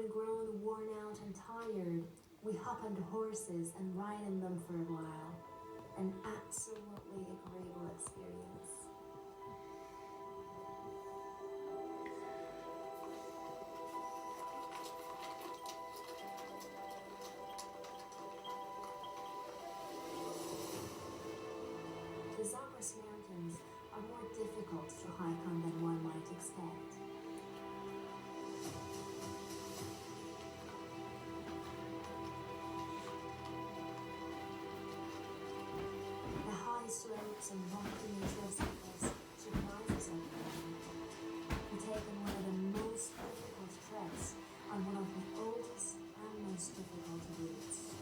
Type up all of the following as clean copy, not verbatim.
When grown, worn out, and tired, we hop onto horses and ride in them for a while. An absolutely agreeable experience. The Zagros Mountains are more difficult to hike on than one might expect. The high slopes and rocky nature of Zagros surprises everyone. We take on one of the most difficult treks on one of the oldest and most difficult routes.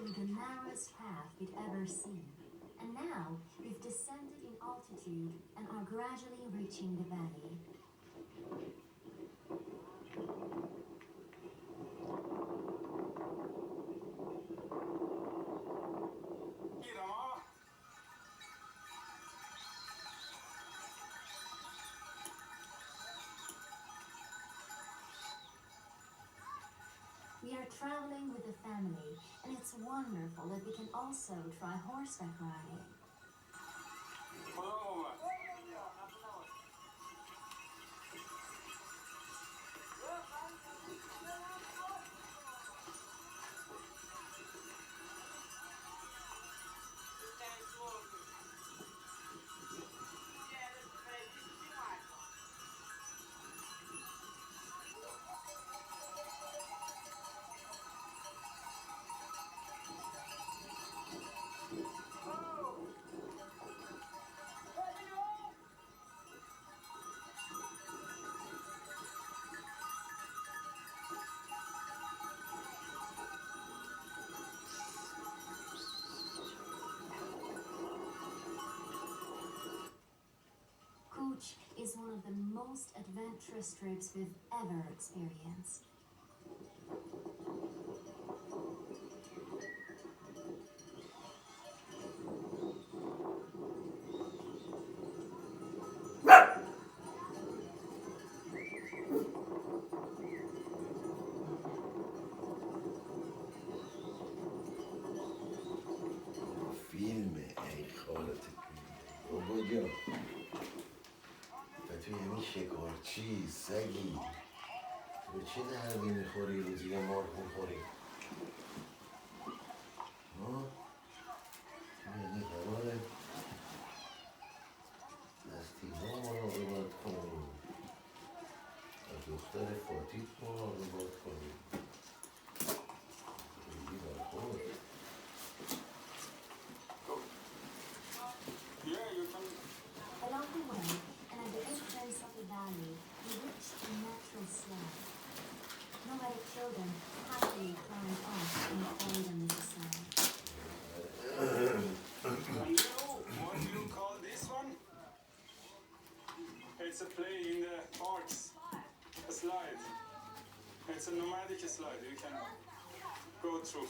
taken the narrowest path we'd ever seen. And now, we've descended in altitude and are gradually reaching the valley. We are traveling with a family, and it's wonderful that we can also try horseback riding. Is one of the most adventurous trips we've ever experienced. فیلم ای خالت بابا تو یعنی شکارچی سگی به چه دردی میخوری روزی یه مار میخوری تو یعنی قراره از تیما مراقبت کنی از دختر فاتیت مراقبت کنی خیلی برخور Along the way, and at the entrance of the valley, we reached a natural slide. Nomadic children happily climbed off and played on the side. What do you call this one? It's a play in the parks. A slide. It's a nomadic slide. You can go through.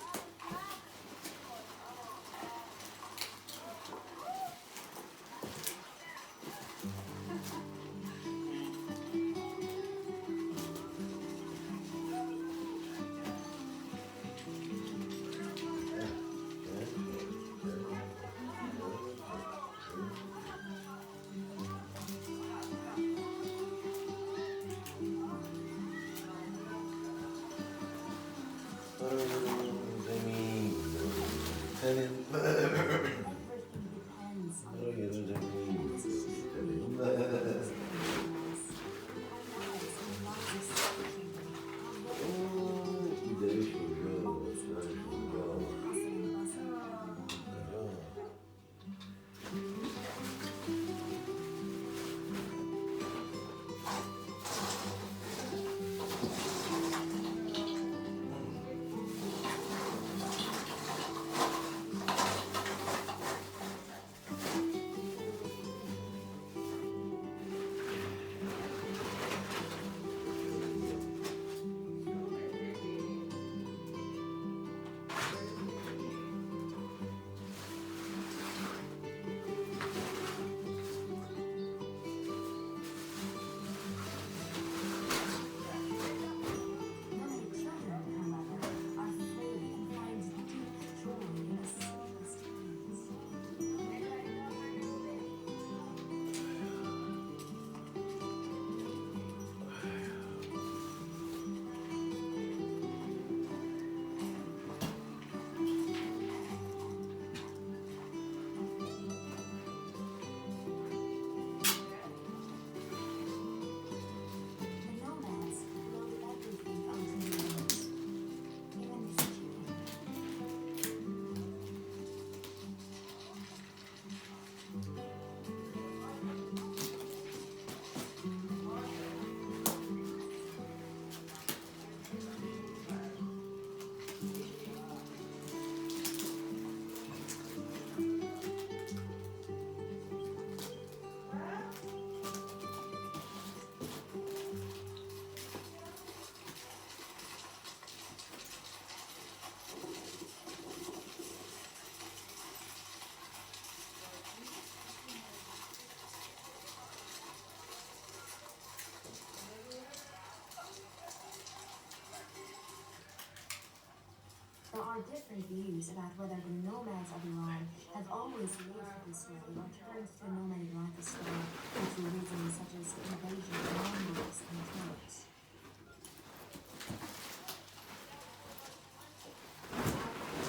are different views about whether the nomads of Iran have always lived this way or turned to a nomadic lifestyle through reasons such as invasion of Mongols and Turks.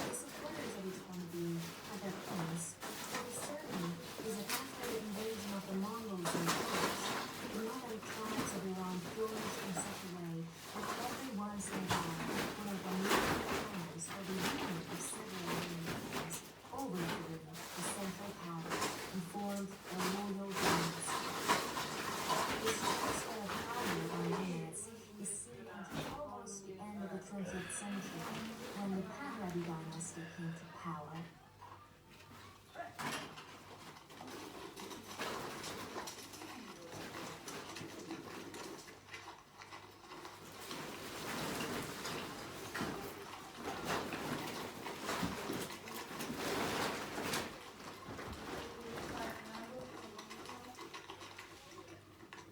The supporters of each point of view have their points. What is certain is that after the invasion of the Mongols and Turks, the nomadic tribes of Iran flourished in such a way that every once in a while, one of the major clans or the union of several clans overthrew the central power and formed a loyal dynasty. This transfer of power by nomads is seen until almost the end of the 20th century, when the Pahlavi dynasty came to power.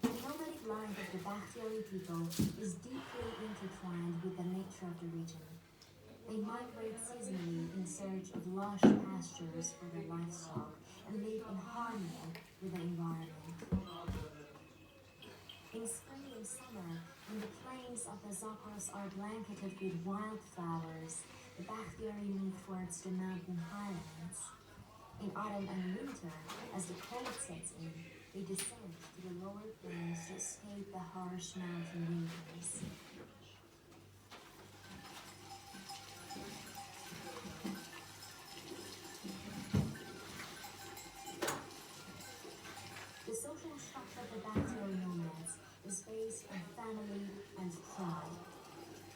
The nomadic life of the Bakhtiari people is deeply intertwined with the nature of the region. They migrate seasonally in search of lush pastures for their livestock and live in harmony with the environment. In spring and summer, when the plains of the Zagros are blanketed with wildflowers, the Bakhtiari move towards the mountain highlands. In autumn and winter, as the cold sets in, they descend to the lower plains to escape the harsh mountain winters. The social structure of the Bakhtiari nomads is based on family and tribe.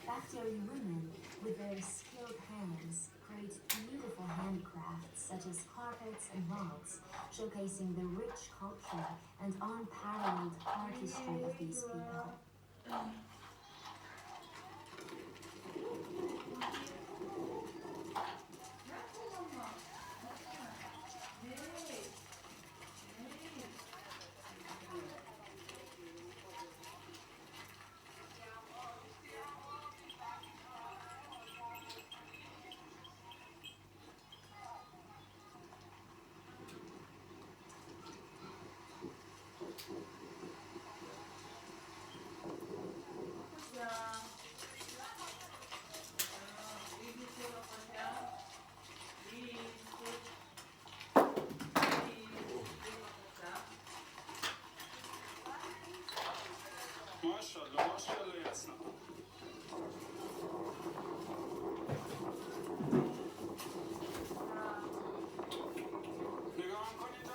Bakhtiari women, with their skilled hands, create beautiful handicrafts such as carpets and rugs, showcasing the rich culture and unparalleled artistry of these people. ماشاءالله یاسنا. نگاه کنید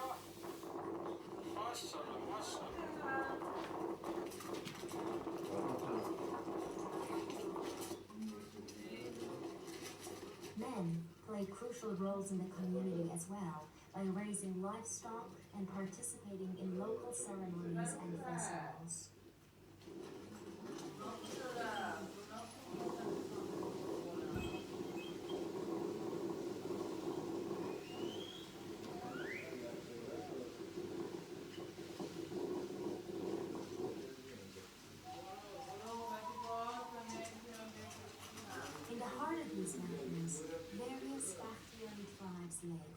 ماشاءالله ماشاءالله. Men play crucial roles in the community as well by raising livestock and participating in local ceremonies and festivals. In the heart of these mountains, various Bakhtiari tribes live,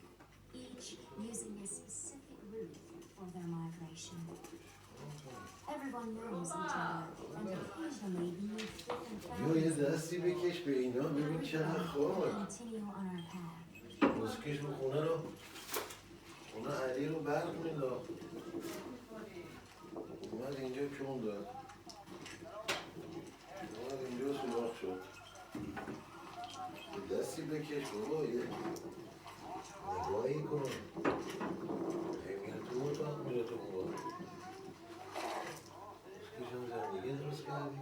each using a specific route for their migration. Everyone knows each other, and occasionally we meet different یه families دستی بکش به اینا ببین چقدر خواه. continue on our path. بزکش به خونه رو خونه علی رو برق میداد اومد اینجا کون داد اومد اینجا سراخ شد یه دستی بکش بابا یه نگاهی کن میره تو اتاق میره تو خواه بزکش هم زندگی درست کردی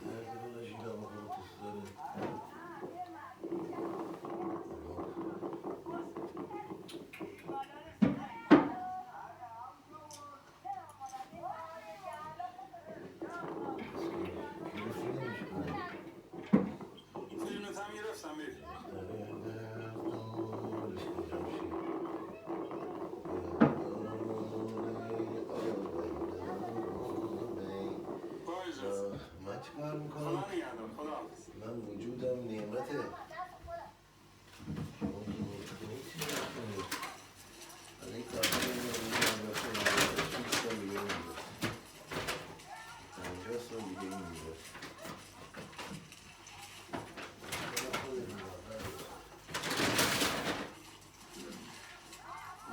هر دونه شیرم خود دوست داره فیلمت هم گرفتم بیر. چیکار میکنم؟ خدا نگهدار. خداحافظ. من وجودم نعمته. شما که میتونی چی میکنی؟ من این کارها رو میگم بکنم 6 سال دیگه این میگه 50 سال دیگه این میگه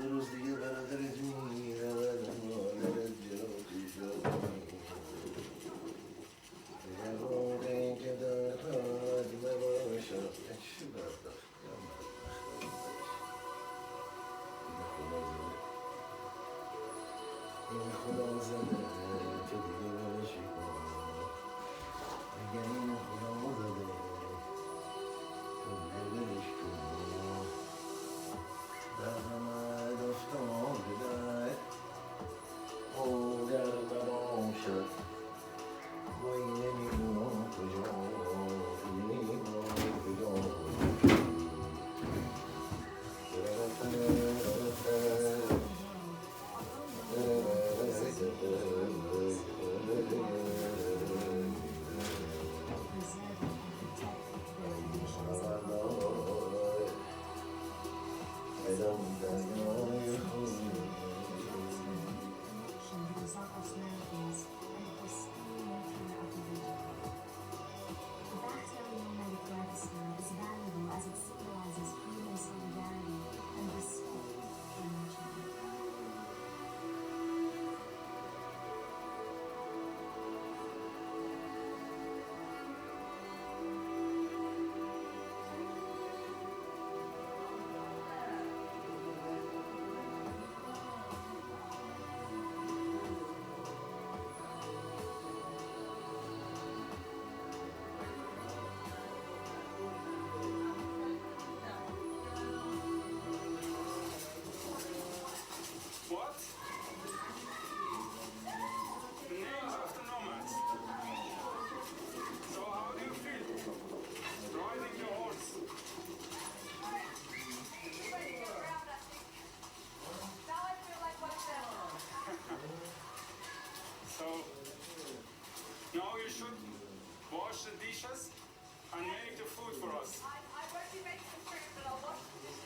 یه روز دیگه برادرت میره و مادرت جلوتی شد یه روزی که در خواهد بباشد چی بدبخت یا این خدا زده تو دیگه بلشی کن اگه این خدا زده تو دیگه بلش کن در همه دفتان بدای او در نباشد وای نمیدونم کجا نمیدونم کجا What? Names of the nomads. So how do you feel? Riding the horse. So now you should wash the dishes and make the food for us. I've already made some food, but I'll wash the dishes.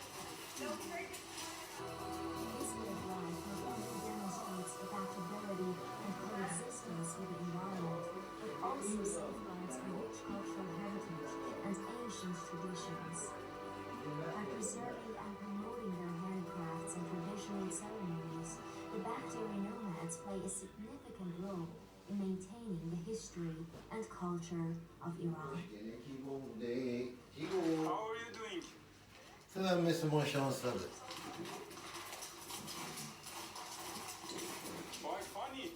No drink. This way of life not only demonstrates adaptability and coexistence with the environment, but also safeguards a rich cultural heritage and ancient traditions. By preserving and promoting their handicrafts and traditional ceremonies, the Bakhtari nomads play a significant role in maintaining the history and culture of Iran. How are you doing? Sen مثل ما شانس نده Why funny?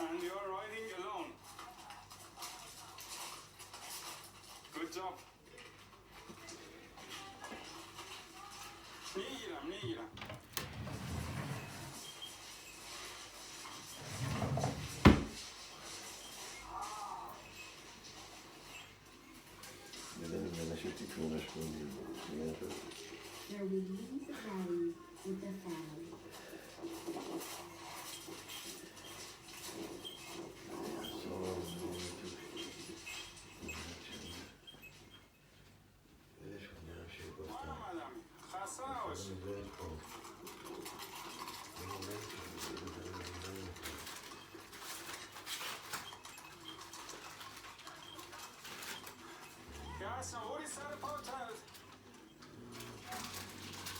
And you are riding alone. Good job. میگیرم. نشتی کونش کنی Where we leave the valley with the family. محمدم خسته نباشی. Ясно, ури сэр портал.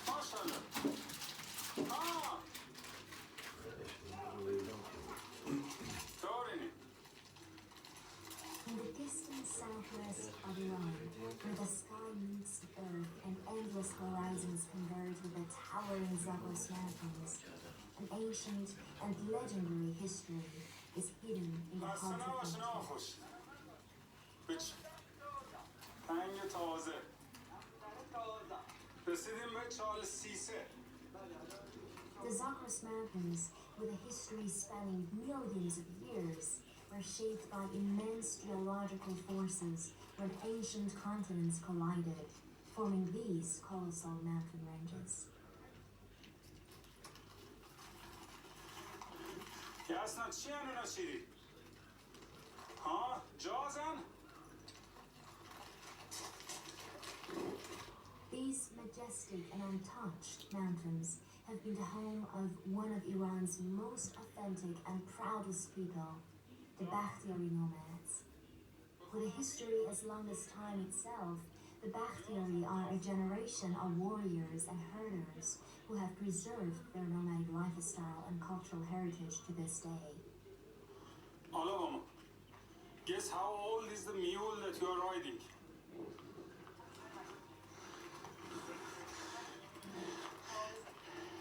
Машалла. Дорини. In the distant southwest of Iran, where the sky meets the earth and endless horizons converge with the towering Zagros mountains, an ancient and legendary history is hidden in the خسته heart of نباشی nature. ناخوش. بچ. تنگ تازه. رسیدیم به چال سیسه. The Zagros Mountains, with a history spanning millions of years, were shaped by immense geological forces when ancient continents collided, forming these colossal mountain ranges. دستان چی هن اونا چیدی؟ ها؟ جازن؟ These majestic and untouched mountains have been the home of one of Iran's most authentic and proudest people, the Bakhtiari nomads. With a history as long as time itself, the Bakhtiari are a generation of warriors and herders who have preserved their nomadic lifestyle and cultural heritage to this day. Alabama, guess how old is the mule that you are riding?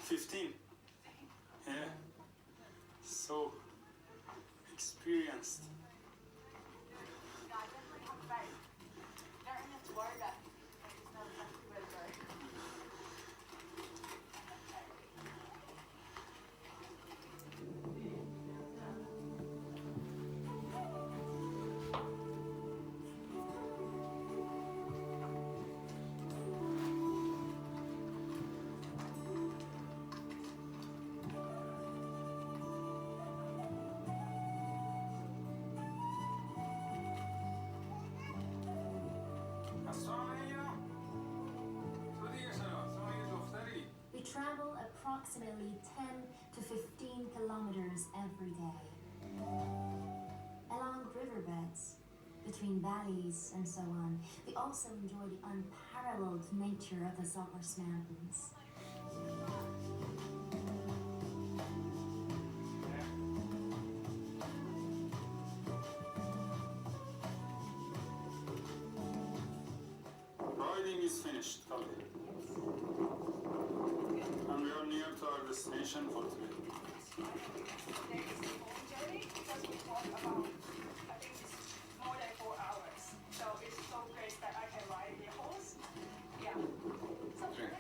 15. Yeah. So experienced. No, I definitely have faith. You don't really have to worry about it. You just know exactly where to go. We travel approximately 10 to 15 kilometers every day. Along riverbeds, between valleys, and so on, we also enjoy the unparalleled nature of the Zagros Mountains. Riding is finished, Kali. And we are near to our destination for today. There is the whole journey because we walk about, I think it's more than 4 hours. So it's so great that I can ride the horse. Yeah. So Great.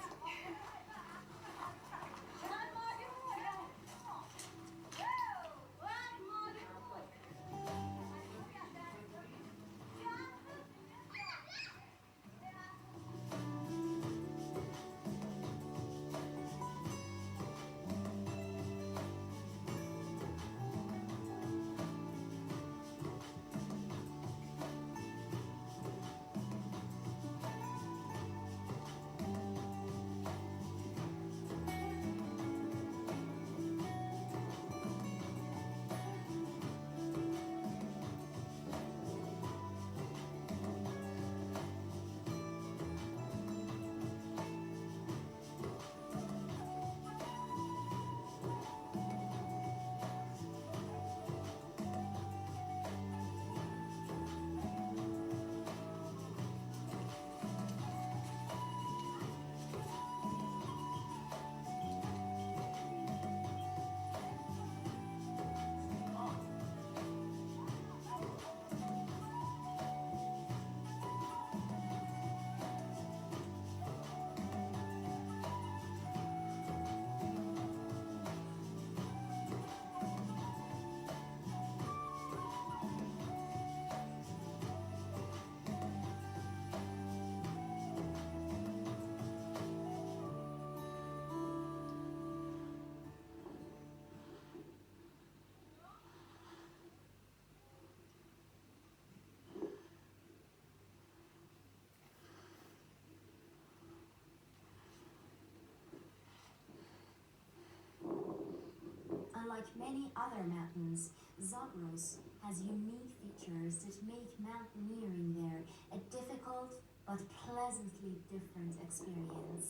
Unlike many other mountains, Zagros has unique features that make mountaineering there a difficult but pleasantly different experience.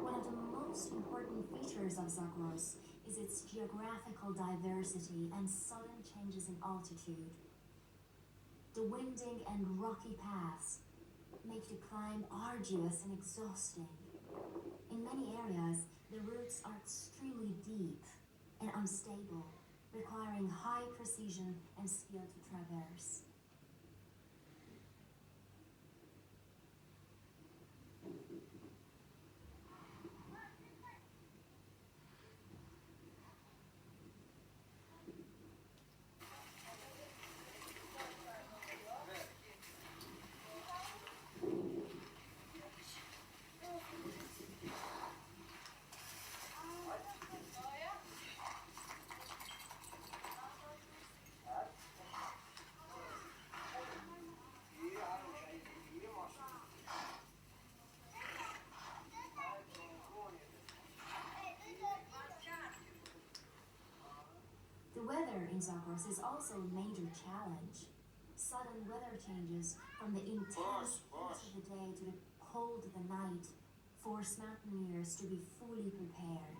One of the most important features of Zagros is its geographical diversity and sudden changes in altitude. The winding and rocky paths make the climb arduous and exhausting. In many areas, the routes are extremely deep and unstable, requiring high precision and skill to traverse. in Zagros is also a major challenge. Sudden weather changes from the intense heat of the day to the cold of the night force mountaineers to be fully prepared.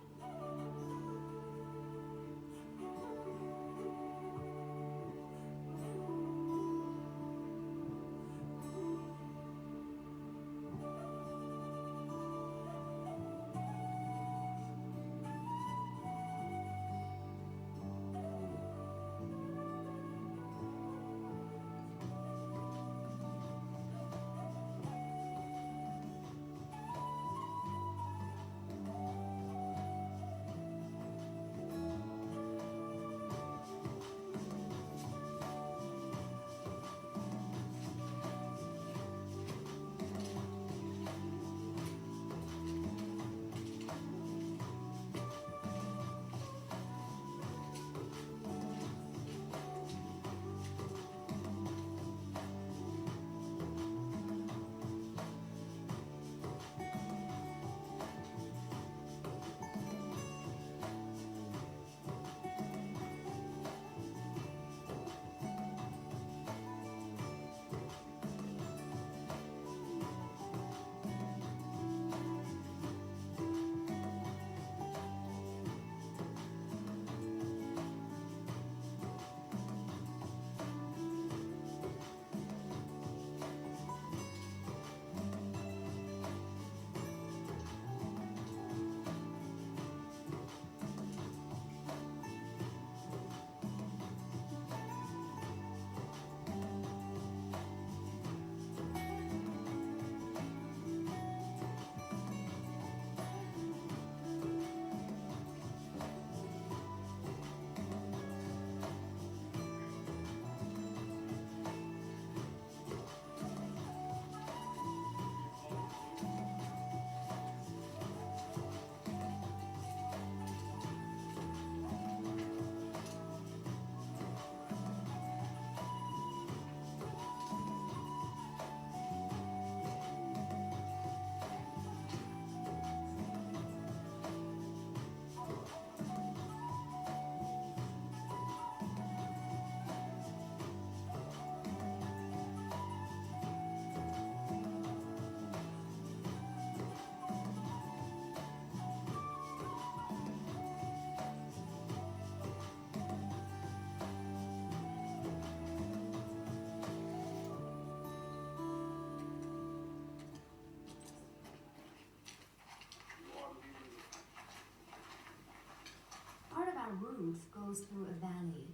Part of our route goes through a valley.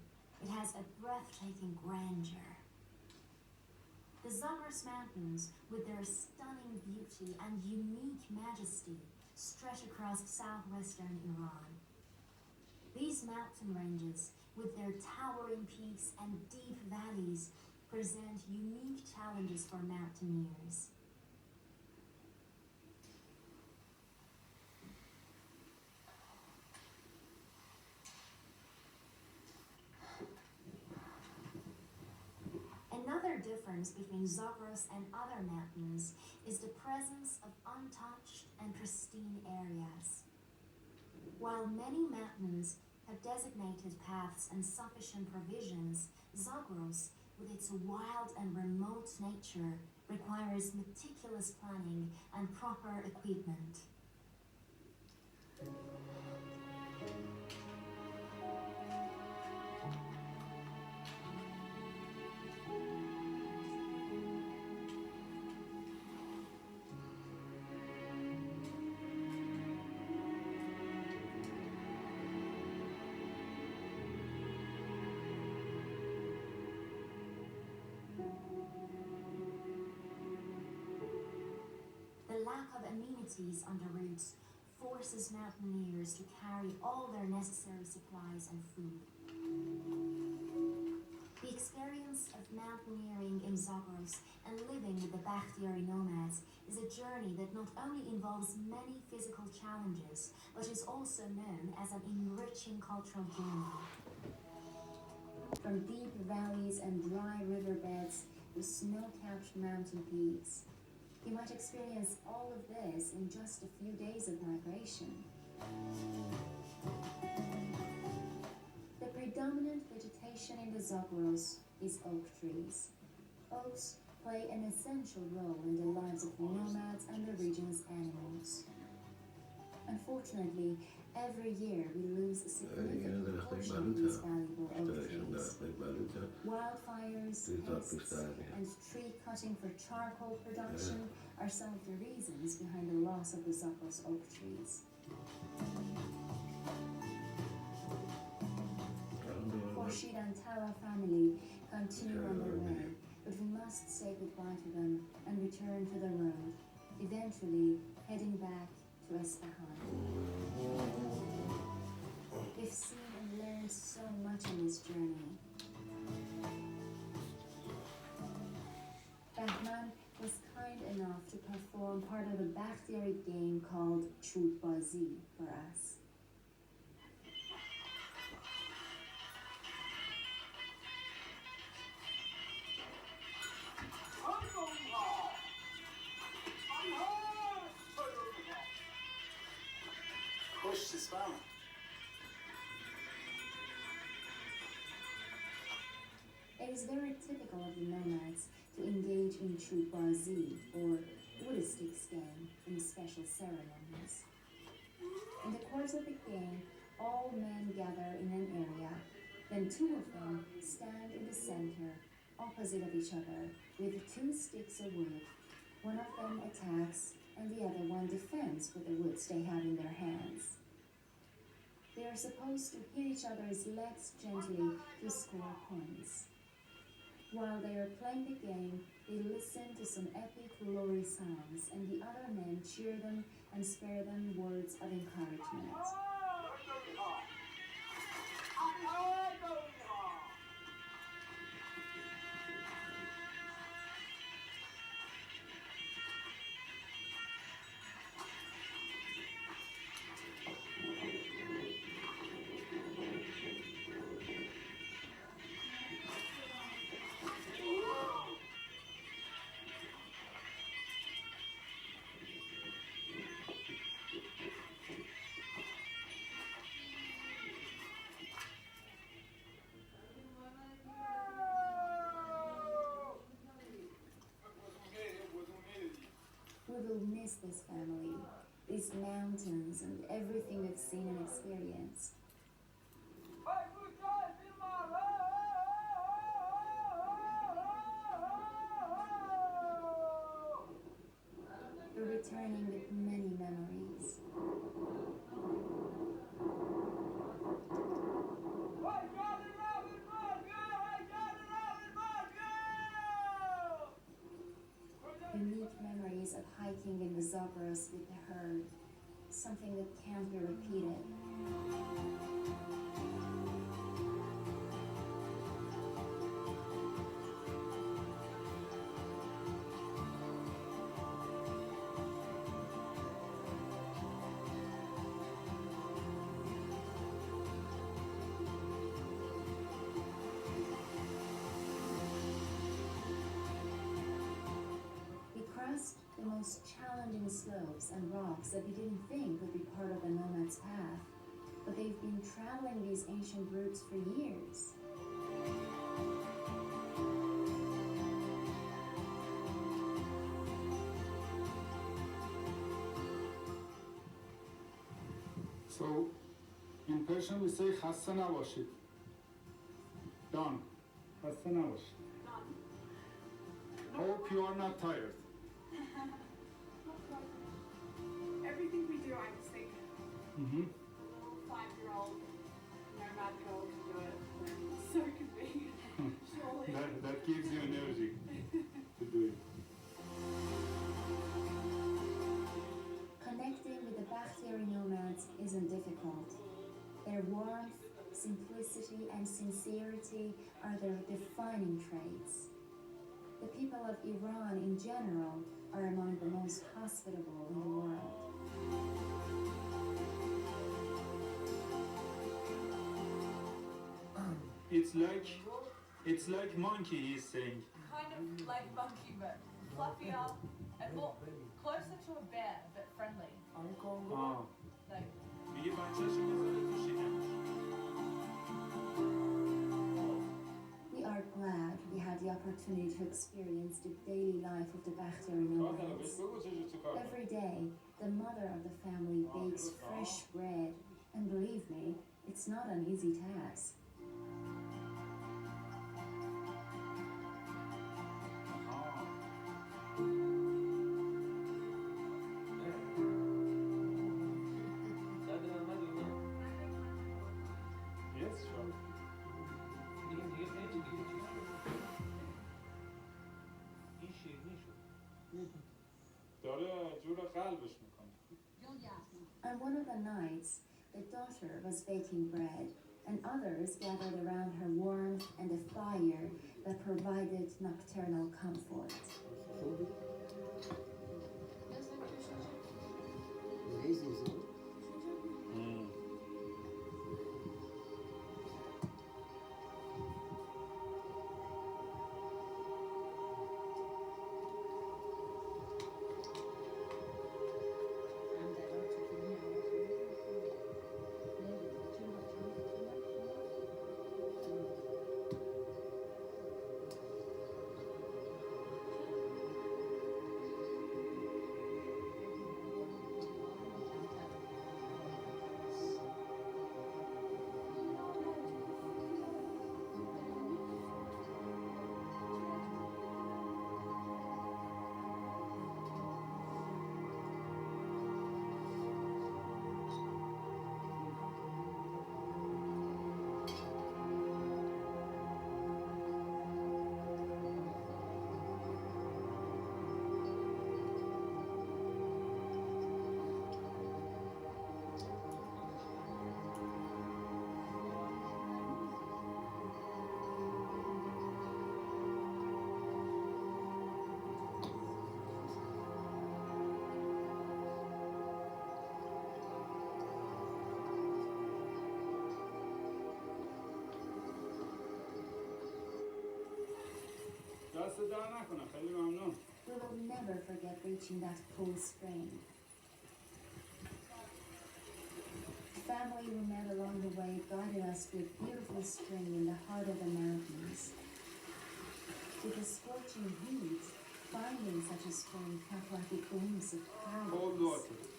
It has a breathtaking grandeur. The Zagros Mountains, with their stunning beauty and unique majesty, stretch across southwestern Iran. These mountain ranges, with their towering peaks and deep valleys, present unique challenges for mountaineers. Another difference between Zagros and other mountains is the presence of untouched and pristine areas. While many mountains have designated paths and sufficient provisions, Zagros, with its wild and remote nature, requires meticulous planning and proper equipment. The lack of amenities on the routes forces mountaineers to carry all their necessary supplies and food. The experience of mountaineering in Zagros and living with the Bakhtiari nomads is a journey that not only involves many physical challenges, but is also known as an enriching cultural journey. From deep valleys and dry riverbeds to snow-capped mountain peaks, you might experience all of this in just a few days of migration. The dominant vegetation in the Zagros is oak trees. Oaks play an essential role in the lives of nomads and the region's animals. Unfortunately, every year we lose a significant portion of these valuable oak trees. Wildfires, pests, and tree cutting for charcoal production are some of the reasons behind the loss of the Zagros oak trees. Khorshid and Tara family continue on their way, but we must say goodbye to them and return to the road, eventually heading back to Isfahan. We've seen and learned so much on this journey. Bahman was kind enough to perform part of a Bakhtiari game called Chudbazi for us. خوش اسفهم. It is very typical of the nomads to engage in chudbazi, or wood sticks game, in special ceremonies. In the course of the game, all men gather in an area, then two of them stand in the center, opposite of each other, with two sticks of wood. One of them attacks, and the other one defends with the woods they have in their hands. They are supposed to hit each other's legs gently to score points. While they are playing the game, they listen to some epic lorry songs, and the other men cheer them and spare them words of encouragement. We will miss this family, these mountains, and everything we've seen and experienced. We're returning with many memories. Unique memories of hiking in the Zagros with the herd, something that can't be repeated. The most challenging slopes and rocks that we didn't think would be part of the nomad's path, but they've been traveling these ancient routes for years. So, in Persian we say خسته نباشید. Done. خسته نباشید. Hope you are not tired. Everything we do, I just think a little 5-year-old nomad girl can do it. So could we. Surely. That gives you energy to do it. Connecting with the Bakhtiari nomads isn't difficult. Their warmth, simplicity, and sincerity are their defining traits. The people of Iran in general are among the most hospitable in the world. It's like monkey, he's saying. Kind of like monkey, but fluffier and more closer to a bear, but friendly. Ah. Like, میگه بچه‌شو میذاره تو شکمش. continue to experience the daily life of the Bachderi nomads. Every day, the mother of the family bakes fresh bread, and believe me, it's not an easy task. Yes, sure. داره جور قلبش میکنه. On one of the nights, the daughter was baking bread, and others gathered around her warmth and the fire that provided nocturnal comfort. دست در نکنه، خیلی ممنون. We will never forget reaching that cool spring. The family we met along the way guided us to a beautiful spring in the heart of the mountains. With the scorching heat, finding such a spring felt like a glimpse of Cold paradise. water.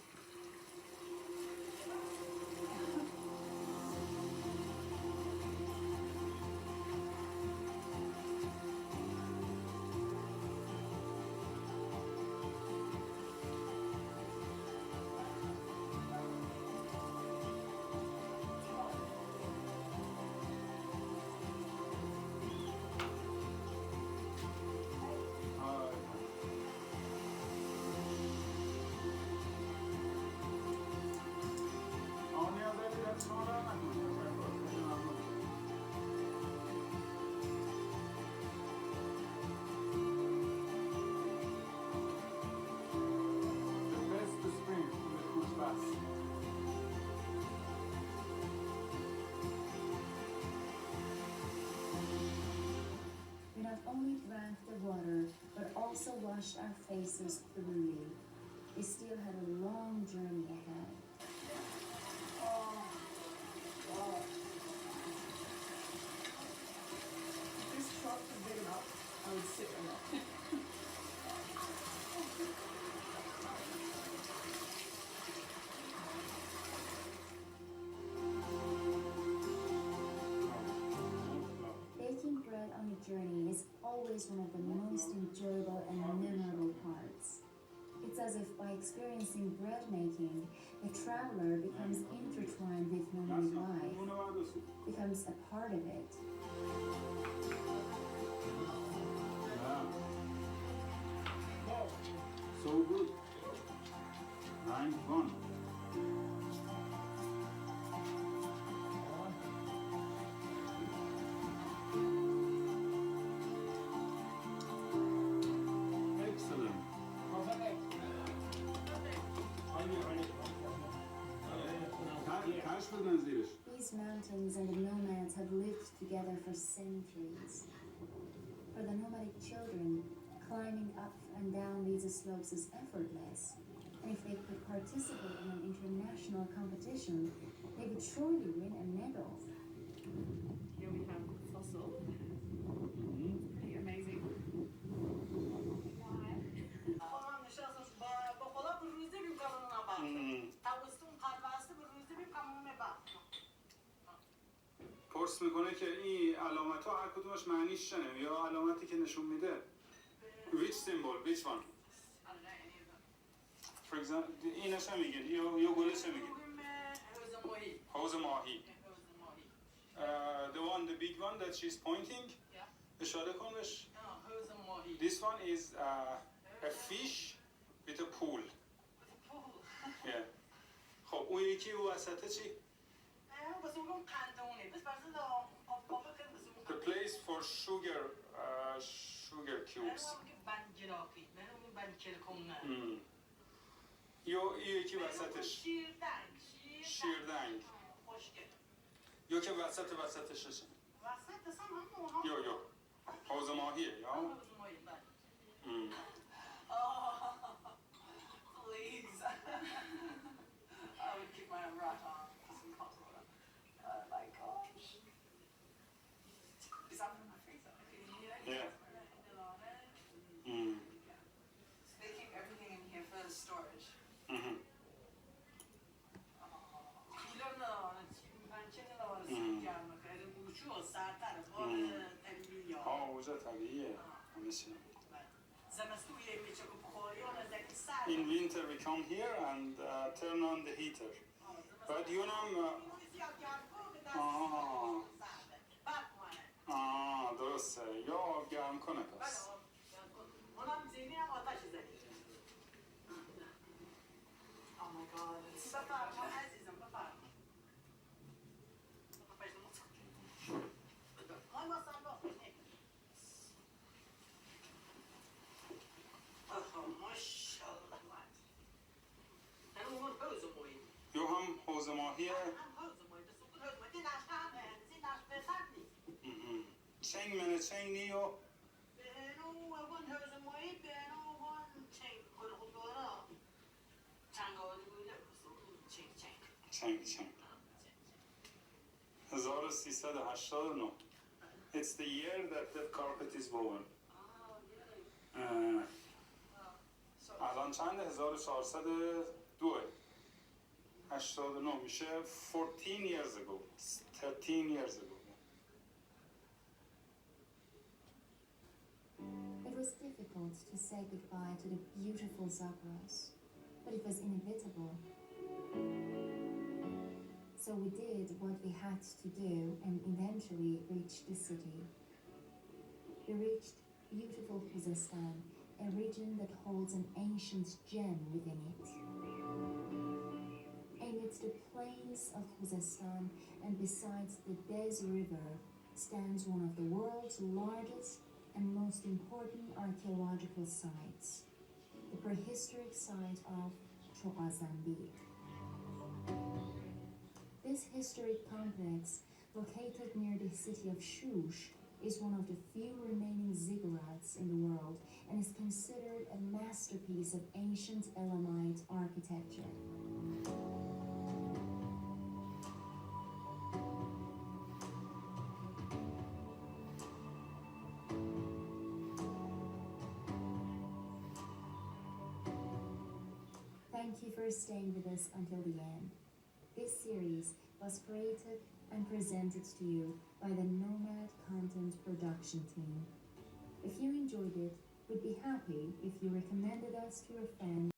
We not only drank the water, but also washed our faces thoroughly. We still had a long journey ahead. If this truck was big enough, I would sit in it. Baking bread on a journey is always one of the most enjoyable and memorable parts. It's as if by experiencing bread making, the traveler becomes intertwined with nomadic life, becomes a part of it. So good. 9-1. Excellent. کشف بدن زیرش. These mountains and the nomads have lived together for centuries. For the nomadic children, climbing up and down these slopes is effortless. And if they could participate in an international competition, they would surely win a medal. Here we have fossil. Pretty amazing. فورس میکنه که این علامت ها هر کدومش معنیش چنه یا علامتی که نشون میده. Which symbol? Which one? For example اینش هم میگه یا گلش هم میگه. حوض ماهی. The one, the big one that she's pointing. اشاره کن بهش. This one is a fish with a pool. Yeah. خب اون یکی اون وسطه چی؟ The place for sugar cubes. یا یکی وسطش شیردنگ یا که وسطش هست یا حوض ماهیه یا Please. I would keep my right arm. It's impossible. My gosh. Is that from my freezer? Yeah. So they keep everything in here for storage. اوضاع طبیعیه In winter we come here and turn on the heater. بعد یونم درسته یا آب گرم کنه پس. Oh my god. یا هم حوض ماهیه چینی و چنگ 1389. It's the year that the carpet is woven. الان چند 1402 89 میشه 14 years ago 13 years ago. It was difficult to say goodbye to the beautiful Zagros, but it was inevitable. So we did what we had to do and eventually reached the city. We reached beautiful Khuzestan, a region that holds an ancient gem within it. Amidst the plains of Khuzestan and beside the Bez River stands one of the world's largest and most important archaeological sites, the prehistoric site of Chogazambi. This historic complex, located near the city of Shush, is one of the few remaining ziggurats in the world and is considered a masterpiece of ancient Elamite architecture. Thank you for staying with us until the end. This series was created and presented to you by the Nomad Content Production Team. If you enjoyed it, we'd be happy if you recommended us to your friends